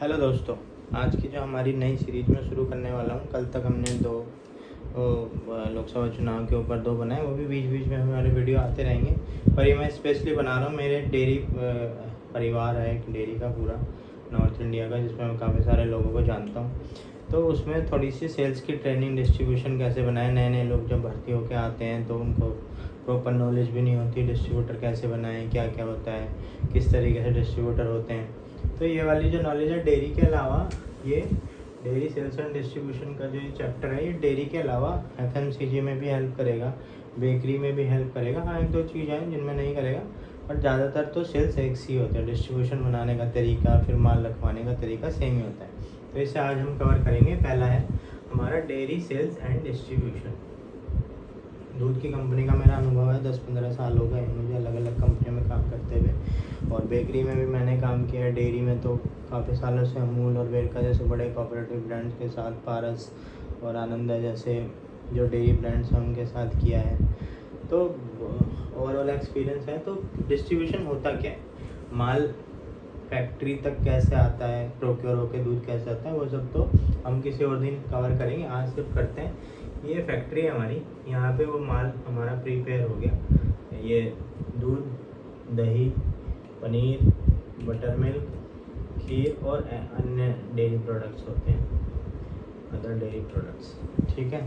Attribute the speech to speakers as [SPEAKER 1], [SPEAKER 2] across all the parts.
[SPEAKER 1] Hello दोस्तों, आज की जो हमारी नई सीरीज में शुरू करने वाला हूँ। कल तक हमने दो लोकसभा चुनाव के ऊपर दो बनाए, वो भी बीच बीच में हमारे वीडियो आते रहेंगे। पर ये मैं स्पेशली बना रहा हूँ, मेरे डेयरी परिवार है एक डेयरी का पूरा नॉर्थ इंडिया का, जिसमें मैं काफ़ी सारे लोगों को जानता हूँ। तो उसमें थोड़ी सी सेल्स की ट्रेनिंग, डिस्ट्रीब्यूशन कैसे बनाएं। नए नए लोग जब भर्ती होकर आते हैं तो उनको प्रॉपर नॉलेज भी नहीं होती, डिस्ट्रीब्यूटर कैसे बनाएं, क्या क्या होता है, किस तरीके से डिस्ट्रीब्यूटर होते हैं। तो ये वाली जो नॉलेज है डेयरी के अलावा, ये डेयरी सेल्स एंड डिस्ट्रीब्यूशन का जो ये चैप्टर है, ये डेयरी के अलावा एफएमसीजी में भी हेल्प करेगा, बेकरी में भी हेल्प करेगा। हाँ, एक दो चीज़ें हैं जिनमें नहीं करेगा, पर ज़्यादातर तो सेल्स एक सी होता है। डिस्ट्रीब्यूशन बनाने का तरीका, फिर माल रखवाने का तरीका सेम ही होता है। तो इसे आज हम कवर करेंगे। पहला है हमारा डेयरी सेल्स एंड डिस्ट्रीब्यूशन। दूध की कंपनी का मेरा अनुभव है, 10-15 साल हो गए मुझे अलग अलग कंपनियों में काम करते हुए, और बेकरी में भी मैंने काम किया है। डेयरी में तो काफ़ी सालों से अमूल और वेरका जैसे बड़े कोऑपरेटिव ब्रांड्स के साथ, पारस और आनंदा जैसे जो डेयरी ब्रांड्स हैं उनके साथ किया है। तो ओवरऑल एक्सपीरियंस है। तो डिस्ट्रीब्यूशन होता क्या है, माल फैक्ट्री तक कैसे आता है, प्रोक्योर होकर दूध कैसे आता है, वो सब तो हम किसी और दिन कवर करेंगे। आज सिर्फ करते हैं, ये फैक्ट्री है हमारी, यहाँ पे वो माल हमारा प्रीपेयर हो गया। ये दूध, दही, पनीर, बटर मिल्क, खीर और अन्य डेयरी प्रोडक्ट्स होते हैं, अदर डेयरी प्रोडक्ट्स। ठीक है,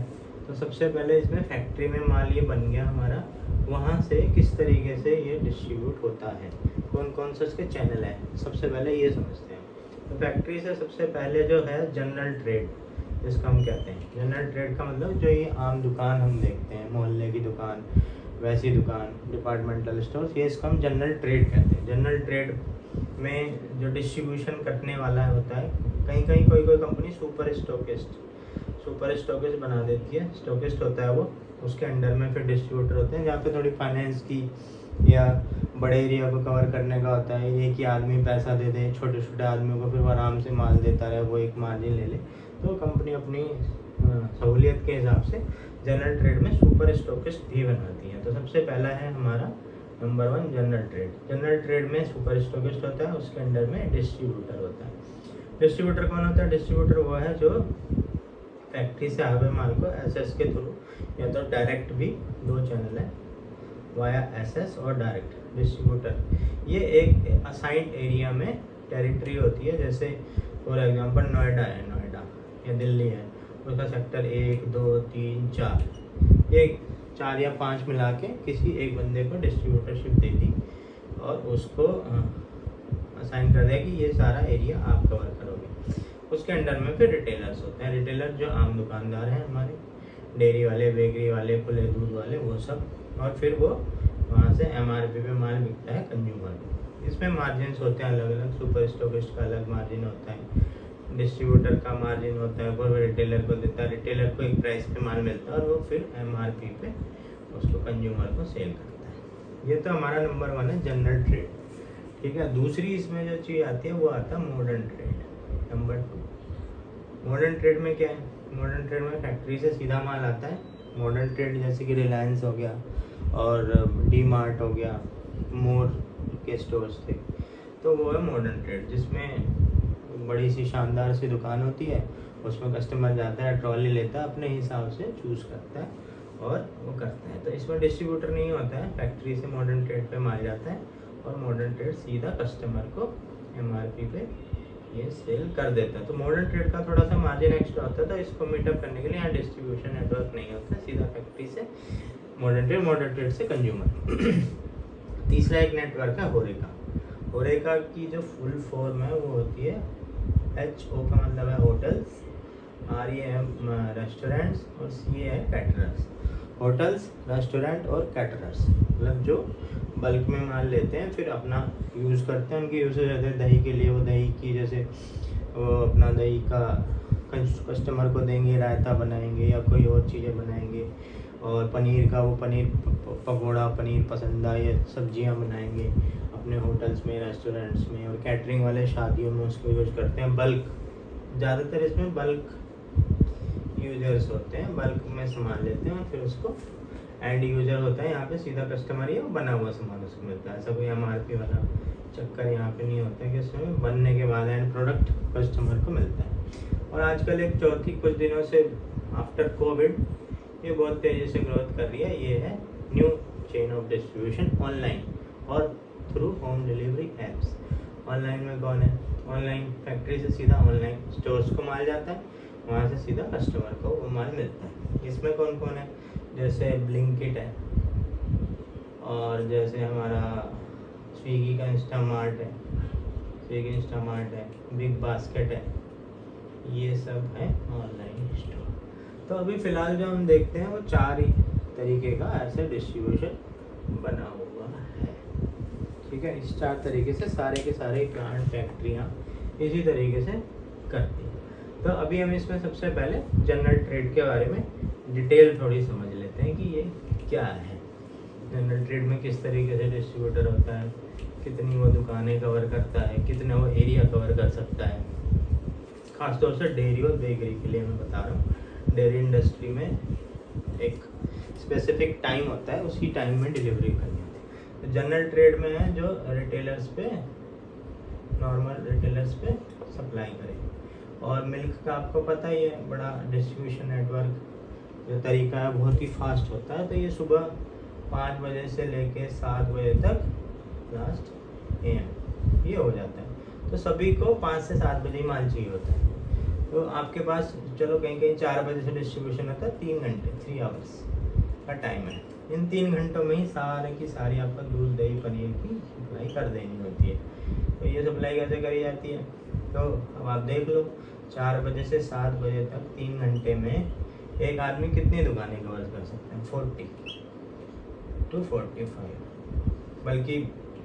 [SPEAKER 1] तो सबसे पहले इसमें फैक्ट्री में माल ये बन गया हमारा, वहाँ से किस तरीके से ये डिस्ट्रीब्यूट होता है, कौन कौन से इसके चैनल हैं, सबसे पहले ये समझते हैं। तो फैक्ट्री से सबसे पहले जो है जनरल ट्रेड, जिसको हम कहते हैं। जनरल ट्रेड का मतलब जो ये आम दुकान हम देखते हैं, मोहल्ले की दुकान, वैसी दुकान, डिपार्टमेंटल स्टोर्स, ये इसको हम जनरल ट्रेड कहते हैं। जनरल ट्रेड में जो डिस्ट्रीब्यूशन करने वाला होता है, कहीं कहीं कोई कोई कंपनी सुपर स्टॉकिस्ट बना देती है। स्टॉकिस्ट होता है वो, उसके अंडर में फिर डिस्ट्रीब्यूटर होते हैं, जहाँ पे थोड़ी फाइनेंस की या बड़े एरिया को कवर करने का होता है। एक ही आदमी पैसा दे दे छोटे छोटे आदमियों को, फिर वो आराम से माल देता रहे, वो एक मार्जिन ले ले। तो कंपनी अपनी सहूलियत के हिसाब से जनरल ट्रेड में सुपर स्टॉकिस्ट भी बनाती है। तो सबसे पहला है हमारा number 1 general trade. General trade में सुपर स्टॉकिस्ट होता है, उसके अंडर में डिस्ट्रीब्यूटर होता है। डिस्ट्रीब्यूटर कौन होता है? डिस्ट्रीब्यूटर वो है जो फैक्ट्री से आए हुए माल को एसएस के थ्रू, या तो डायरेक्ट भी, दो चैनल है, वाया एसएस और डायरेक्ट डिस्ट्रीब्यूटर, ये एक असाइंड एरिया में टेरिटरी होती है। जैसे फॉर एग्जांपल नोएडा है, नोएडा या दिल्ली है, उसका सेक्टर 1, 2, 3, 4, एक 4 या 5 मिला के किसी एक बंदे को डिस्ट्रीब्यूटरशिप दे दी और उसको असाइन कर दिया कि ये सारा एरिया आप कवर करोगे। उसके अंडर में फिर रिटेलर्स होते हैं। रिटेलर जो आम दुकानदार हैं हमारे, डेयरी वाले, बेकरी वाले, खुले दूध वाले, वो सब। और फिर वो वहाँ से एमआरपी पे माल बिकता है कंज्यूमर को। इसमें मार्जिन होते हैं अलग अलग, सुपर स्टॉकिस्ट का अलग मार्जिन होता है, डिस्ट्रीब्यूटर का मार्जिन होता है, वो रिटेलर को देता है, रिटेलर को एक प्राइस पे माल मिलता है और वो फिर एमआरपी पे उसको कंज्यूमर को सेल करता है। ये तो हमारा नंबर 1 है जनरल ट्रेड। ठीक है, दूसरी इसमें जो चीज़ आती है वो आता है modern trade, number 2। Modern trade में क्या है? मॉडर्न ट्रेड में फैक्ट्री से सीधा माल आता है। मॉडर्न ट्रेड जैसे कि रिलायंस हो गया और डी मार्ट हो गया, मोर के स्टोर्स थे, तो वो है मॉडर्न ट्रेड, जिसमें बड़ी सी शानदार सी दुकान होती है, उसमें कस्टमर जाता है, ट्रॉली लेता है, अपने हिसाब से चूज़ करता है और वो करता है। तो इसमें डिस्ट्रीब्यूटर नहीं होता है, फैक्ट्री से मॉडर्न ट्रेड पे माल जाता है और मॉडर्न ट्रेड सीधा कस्टमर को एमआरपी पे ये सेल कर देता है। तो मॉडर्न ट्रेड का थोड़ा सा मार्जिन एक्स्ट्रा होता है, तो इसको मीटअप करने के लिए यहाँ डिस्ट्रीब्यूशन नेटवर्क नहीं होता, सीधा फैक्ट्री से मॉडर्न ट्रेड से कंज्यूमर। तीसरा एक नेटवर्क है होरेका। होरेका की जो फुल फॉर्म है वो होती है HO का मतलब है होटल्स, REM रेस्टोरेंट्स और CA है कैटरर्स। होटल्स, रेस्टोरेंट और कैटरर्स मतलब जो बल्क में माल लेते हैं फिर अपना यूज़ करते हैं। उनकी यूसेज रहते हैं दही के लिए, वो दही की जैसे वो अपना दही का कस्टमर को देंगे, रायता बनाएंगे या कोई और चीज़ें बनाएंगे, और पनीर का वो पनीर पकौड़ा, पनीर पसंदा, ये सब्जियां बनाएंगे अपने होटल्स में, रेस्टोरेंट्स में। और कैटरिंग वाले शादियों में उसको यूज़ करते हैं। बल्क, ज़्यादातर इसमें बल्क यूजर्स होते हैं, बल्क में सामान लेते हैं और फिर उसको एंड यूजर होता है यहाँ पे सीधा कस्टमर ही, वो बना हुआ सामान उसको मिलता है। ऐसा कोई एमआरपी वाला चक्कर यहाँ पे नहीं होता कि इसमें बनने के बाद एंड प्रोडक्ट कस्टमर को मिलता है। और आजकल एक चौथी कुछ दिनों से आफ्टर कोविड ये बहुत तेज़ी से ग्रोथ कर रही है, ये है new chain of distribution online और through home delivery apps. Online में कौन है, ऑनलाइन फैक्ट्री से सीधा ऑनलाइन स्टोर्स को माल जाता है, वहाँ से सीधा कस्टमर को वो माल मिलता है। इसमें कौन कौन है, जैसे ब्लिंकिट है, और जैसे हमारा स्विगी का इंस्टामार्ट है, स्विगी इंस्टामार्ट है, बिग बास्केट है, ये सब है ऑनलाइन स्टोर। तो अभी फ़िलहाल जो हम देखते हैं वो 4 ही तरीके का ऐसे डिस्ट्रीब्यूशन बना हुआ है, ठीक है। इस 4 तरीके से सारे के सारे प्लांट फैक्ट्रियाँ इसी तरीके से करती हैं। तो अभी हम इसमें सबसे पहले जनरल ट्रेड के बारे में डिटेल थोड़ी समझ लेते हैं कि ये क्या है। जनरल ट्रेड में किस तरीके से डिस्ट्रीब्यूटर होता है, कितनी वो दुकानें कवर करता है, कितना वो एरिया कवर कर सकता है। ख़ासतौर से डेयरी और बेकरी के लिए मैं बता रहा हूँ। डेयरी इंडस्ट्री में एक स्पेसिफिक टाइम होता है, उसी टाइम में डिलीवरी करनी होती है। तो जनरल ट्रेड में है जो रिटेलर्स पे, नॉर्मल रिटेलर्स पे सप्लाई करे। और मिल्क का आपको पता ही है, बड़ा डिस्ट्रीब्यूशन नेटवर्क जो तरीका है बहुत ही फास्ट होता है। तो ये सुबह 5 बजे से लेके 7 बजे तक लास्ट AM ये हो जाता है। तो सभी को 5 से 7 बजे ही माल चाहिए होता है। तो आपके पास चलो कहीं कहीं 4 बजे से डिस्ट्रीब्यूशन होता है, 3 घंटे 3 आवर्स का टाइम है। इन 3 घंटों में ही सारे की सारी आपका दूध दही पनीर की सप्लाई कर देनी होती है। तो ये सप्लाई कैसे करी जाती है, तो अब आप देख लो 4 बजे से 7 बजे तक 3 घंटे में एक आदमी कितनी दुकानें कवर कर सकते हैं, 40 to 45, बल्कि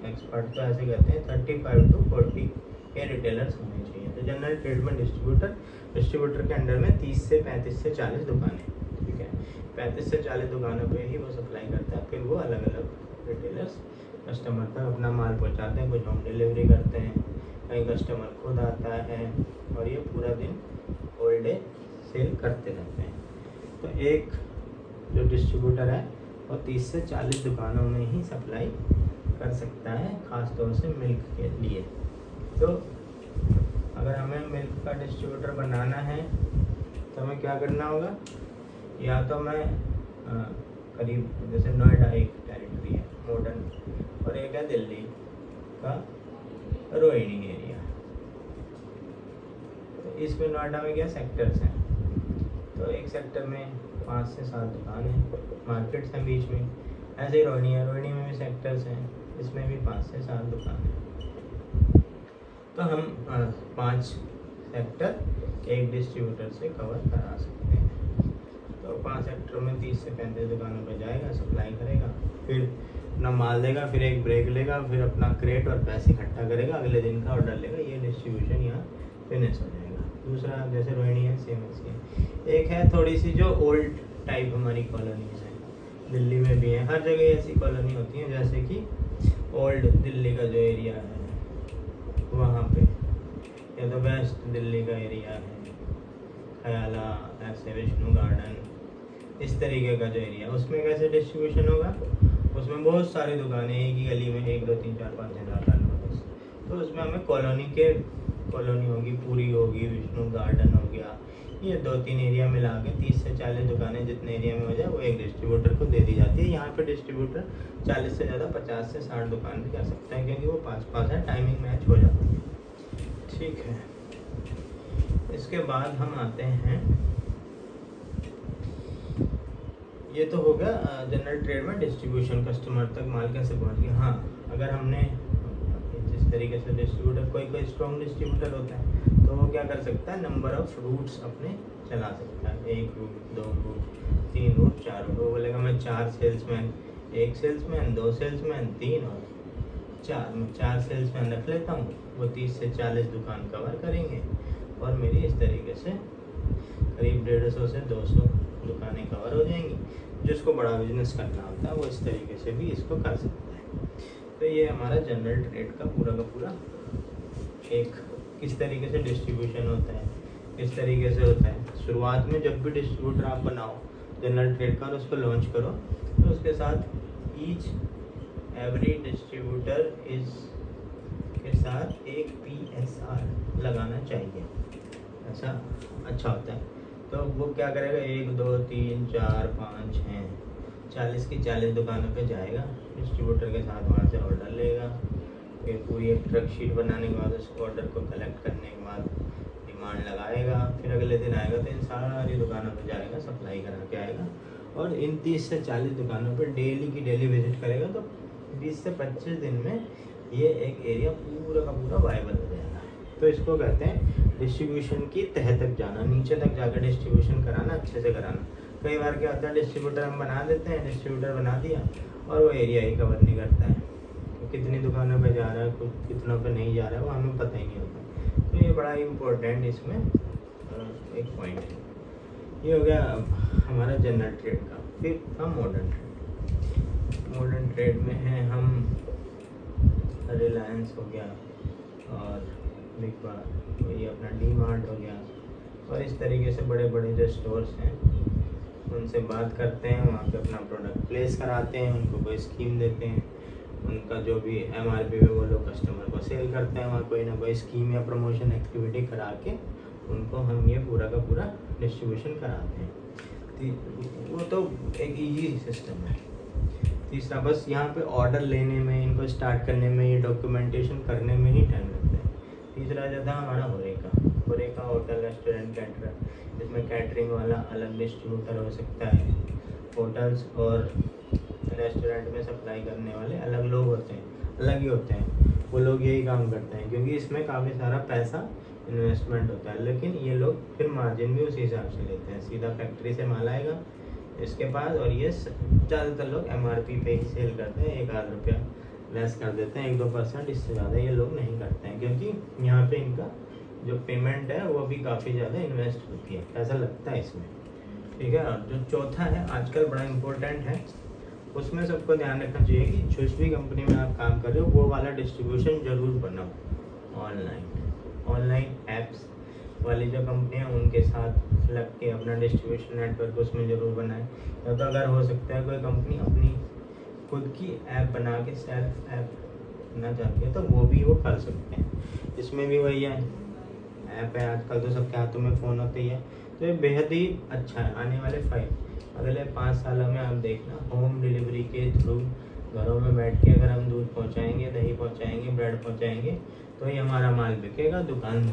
[SPEAKER 1] एक्सपर्ट तो ऐसे कहते हैं 35 to 40 के रिटेलर्स होने चाहिए। तो जनरल ट्रेड में डिस्ट्रीब्यूटर के अंडर में 30 से 35 से 40 दुकानें, ठीक है। 35 से 40 दुकानों पे ही वो सप्लाई करता है। फिर वो अलग अलग रिटेलर्स कस्टमर तक अपना माल पहुंचाते हैं, कुछ होम डिलीवरी करते हैं, कहीं कस्टमर खुद आता है, और ये पूरा दिन ऑल डे सेल करते रहते हैं। तो एक जो डिस्ट्रीब्यूटर है वो 30 से 40 दुकानों में ही सप्लाई कर सकता है, ख़ास तौर से मिल्क के लिए। तो अगर हमें मिल्क का डिस्ट्रीब्यूटर बनाना है तो हमें क्या करना होगा, या तो मैं करीब जैसे नोएडा एक टेरिटरी है मॉडर्न, और एक है दिल्ली का रोहिणी एरिया। तो इसमें नोएडा में क्या सेक्टर्स हैं, तो एक सेक्टर में 5 से 7 दुकान है, मार्केट्स हैं बीच में। ऐसे ही रोहिणी है, रोहिणी में भी सेक्टर्स हैं, इसमें भी 5 से 7 दुकान है। तो हम 5 सेक्टर एक डिस्ट्रीब्यूटर से कवर करा सकते हैं। तो 5 सेक्टरों में 30 से 35 दुकानों पर जाएगा, सप्लाई करेगा, फिर अपना माल देगा, फिर एक ब्रेक लेगा, फिर अपना क्रेट और पैसे इकट्ठा करेगा, अगले दिन का ऑर्डर लेगा। ये डिस्ट्रीब्यूशन यहाँ फिनिश हो जाएगा। दूसरा जैसे रोहिणी है, सेम ऐसी। एक है थोड़ी सी जो ओल्ड टाइप हमारी कॉलोनीज है, दिल्ली में भी है, हर जगह ऐसी कॉलोनी होती है, जैसे कि ओल्ड दिल्ली का जो एरिया है वहाँ पे, या तो वेस्ट दिल्ली का एरिया है, खयाला, ऐसे विष्णु गार्डन, इस तरीके का जो एरिया, उसमें कैसे डिस्ट्रीब्यूशन होगा, उसमें बहुत सारी दुकानें एक ही गली में, 1 2 3 4 5 6 7 8 9 10। तो उसमें हमें कॉलोनी होगी, पूरी होगी, विष्णु गार्डन हो गया, ये 2-3 एरिया मिला के 30 से 40 दुकानें जितने एरिया में हो जाए वो एक डिस्ट्रीब्यूटर को दे दी जाती है। यहाँ पे डिस्ट्रीब्यूटर 40 से ज़्यादा 50 से 60 दुकान भी कर सकता है, क्योंकि वो 5-5 है, टाइमिंग मैच हो जाती है, ठीक है। इसके बाद हम आते हैं, ये तो हो गया जनरल ट्रेड में डिस्ट्रीब्यूशन, कस्टमर तक माल कैसे पहुँच गया। हाँ, अगर हमने जिस तरीके से डिस्ट्रीब्यूटर, कोई स्ट्रॉन्ग डिस्ट्रीब्यूटर होता है तो वो क्या कर सकता है, नंबर ऑफ रूट्स अपने चला सकता है, 1 रूट 2 रूट 3 रूट 4 रूट। वो बोलेगा मैं 4 सेल्समैन, 1 सेल्समैन, 2 सेल्समैन, 3 और 4, मैं 4 सेल्समैन रख लेता हूँ, वो 30 से 40 दुकान कवर करेंगे, और मेरी इस तरीके से करीब 150 से 200 दुकानें कवर हो जाएंगी। जिसको बड़ा बिजनेस करना होता है वो इस तरीके से भी इसको कर सकता है। तो ये हमारा जनरल ट्रेड का पूरा एक किस तरीके से डिस्ट्रीब्यूशन होता है, किस तरीके से होता है। शुरुआत में जब भी डिस्ट्रीब्यूटर आप बनाओ जनरल ट्रेड का और उसको लॉन्च करो, तो उसके साथ ईच एवरी डिस्ट्रीब्यूटर इज़ के साथ एक PSR लगाना चाहिए, ऐसा अच्छा होता है। तो वो क्या करेगा, 1 2 3 4 5 6 40 की 40 दुकानों पे जाएगा, डिस्ट्रीब्यूटर के साथ वहाँ से ऑर्डर लेगा, फिर पूरी एक ट्रक शीट बनाने के बाद उस ऑर्डर को कलेक्ट करने के बाद डिमांड लगाएगा, फिर अगले दिन आएगा तो इन सारी दुकानों पे जाएगा, सप्लाई करा के आएगा, और इन 30 से 40 दुकानों पे डेली की डेली विजिट करेगा। तो 20 से 25 दिन में ये एक एरिया पूरा का पूरा वायबल हो जाएगा। तो इसको कहते हैं डिस्ट्रीब्यूशन की तह तक जाना, नीचे तक जाकर डिस्ट्रीब्यूशन कराना, अच्छे से कराना। कई बार क्या होता है, डिस्ट्रीब्यूटर हम बना देते हैं, डिस्ट्रीब्यूटर बना दिया और वो एरिया ही कवर नहीं करता है, तो कितनी दुकानों पे जा रहा है, कुछ कितनों पे नहीं जा रहा है, वो हमें पता ही नहीं होता। तो ये बड़ा इम्पोर्टेंट इसमें एक पॉइंट है। ये हो गया हमारा जनरल ट्रेड का। फिर हम मॉडर्न ट्रेड। मॉडर्न ट्रेड में हैं हम, रिलायंस हो गया और बिग बार, ये अपना डी मार्ट हो गया, और इस तरीके से बड़े बड़े जो स्टोर्स हैं उनसे बात करते हैं, वहाँ पे अपना प्रोडक्ट प्लेस कराते हैं, उनको कोई स्कीम देते हैं, उनका जो भी MRP है वो लोग कस्टमर को सेल करते हैं, वहाँ कोई ना कोई स्कीम या प्रमोशन एक्टिविटी करा के उनको हम ये पूरा का पूरा डिस्ट्रीब्यूशन कराते हैं। वो तो एक ईजी सिस्टम है। तीसरा, बस यहाँ पे ऑर्डर लेने में, इनको स्टार्ट करने में, ये डॉक्यूमेंटेशन करने में ही टाइम लगता है। तीसरा जाता है हमारा होरेका होटल रेस्टोरेंट कैटरर, जिसमें कैटरिंग वाला अलग डिस्ट्रीब्यूटर हो सकता है, होटल्स और रेस्टोरेंट में सप्लाई करने वाले अलग लोग होते हैं, अलग ही होते हैं, वो लोग यही काम करते हैं, क्योंकि इसमें काफ़ी सारा पैसा इन्वेस्टमेंट होता है। लेकिन ये लोग फिर मार्जिन भी उसी हिसाब से लेते हैं, सीधा फैक्ट्री से माल आएगा इसके पास, और ये ज़्यादातर लोग MRP पे ही सेल करते हैं, 1 आध रुपया लेस कर देते हैं, 1-2%, इससे ज़्यादा ये लोग नहीं करते हैं, क्योंकि यहाँ पे इनका जो पेमेंट है वो भी काफ़ी ज़्यादा इन्वेस्ट होती है, पैसा लगता है इसमें। ठीक है। और जो चौथा है आजकल बड़ा इम्पोर्टेंट है, उसमें सबको ध्यान रखना चाहिए कि जिस भी कंपनी में आप काम कर रहे हो वो वाला डिस्ट्रीब्यूशन ज़रूर बनाओ। ऑनलाइन एप्स वाली जो कंपनियाँ उनके साथ लग के अपना डिस्ट्रीब्यूशन नेटवर्क उसमें ज़रूर बनाएं। या तो अगर हो सकता है कोई कंपनी अपनी खुद की ऐप बना के सेल्फ ऐप करना चाहती है तो वो भी वो कर सकते हैं। इसमें भी वही है, ऐप है, आजकल तो सबके हाथों में फ़ोन होते ही है, तो ये बेहद ही अच्छा है। आने वाले अगले 5 सालों में आप देखना, होम डिलीवरी के थ्रू घरों में बैठ के अगर हम दूध पहुंचाएंगे, दही पहुंचाएंगे, ब्रेड पहुंचाएंगे, तो ही हमारा माल बिकेगा। दुकान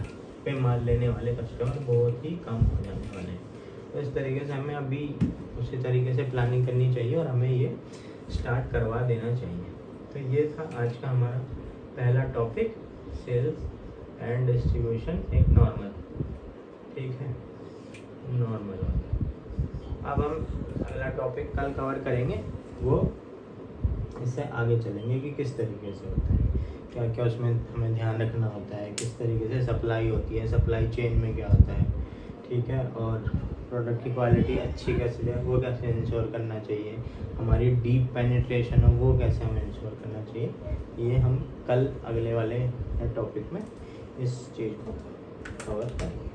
[SPEAKER 1] पे माल लेने वाले कस्टमर बहुत ही कम हो जाने वाले हैं। तो इस तरीके से हमें अभी उसी तरीके से प्लानिंग करनी चाहिए और हमें ये स्टार्ट करवा देना चाहिए। तो ये था आज का हमारा पहला टॉपिक, सेल्स एंड डिस्ट्रीब्यूशन, एक नॉर्मल, ठीक है, नॉर्मल वाला। अब हम अगला टॉपिक कल कवर करेंगे, वो इससे आगे चलेंगे कि किस तरीके से होता है, क्या क्या उसमें हमें ध्यान रखना होता है, किस तरीके से सप्लाई होती है, सप्लाई चेन में क्या होता है, ठीक है, और प्रोडक्ट की क्वालिटी अच्छी कैसे है वो कैसे इंश्योर करना चाहिए, हमारी डीप पेनिट्रेशन हो वो कैसे हमें इंश्योर करना चाहिए, ये हम कल अगले वाले टॉपिक में इस चीज़ को कवर करेंगे।